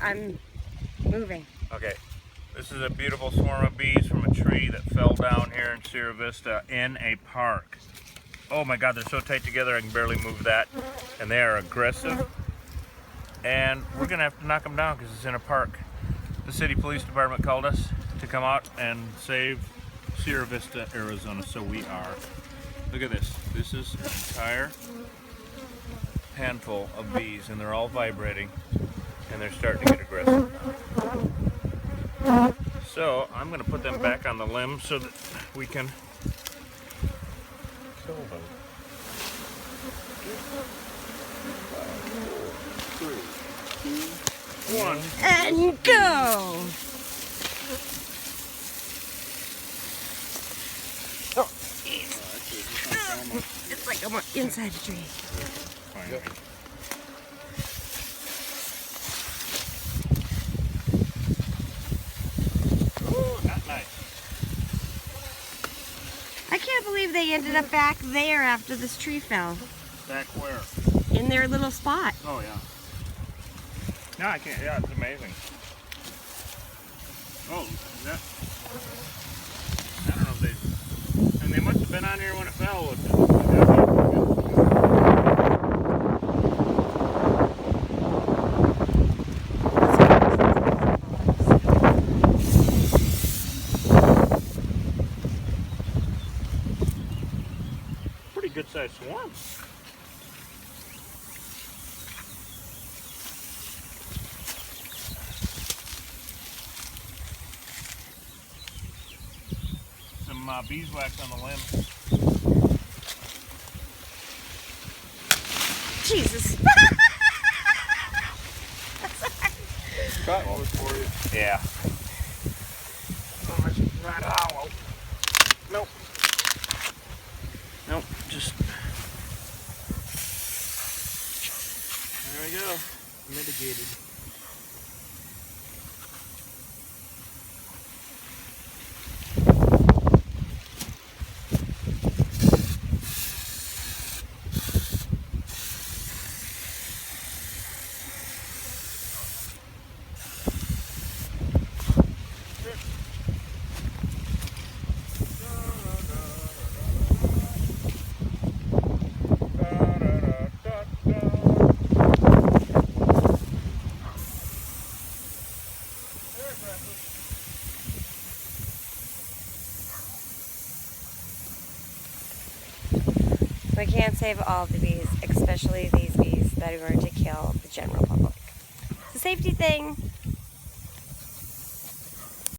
I'm moving. Okay. This is a beautiful swarm of bees from a tree that fell down here in Sierra Vista in a park. Oh my God, they're so tight together I can barely move that. And they are aggressive. And we're gonna have to knock them down because it's in a park. The city police department called us to come out and save Sierra Vista, Arizona, so we are. Look at this. This is an entire handful of bees and they're all vibrating and they're starting to get aggressive. So I'm going to put them back on the limb so that we can kill them. 5, 4, 3, 2, 1. And go! Oh, it's like I'm inside the tree. Finally. I can't believe they ended up back there after this tree fell. Back where? In their little spot. Oh yeah. No, I can't. Yeah, it's amazing. Oh, that. I don't know if they. And they must have been on here when it fell. Pretty good sized swarm. Some beeswax on the limb. Jesus. Got one for you. Yeah. Oh, it's not hollow. Nope. Nope. Just. There we go. Mitigated. We can't save all the bees, especially these bees that are going to kill the general public. It's a safety thing.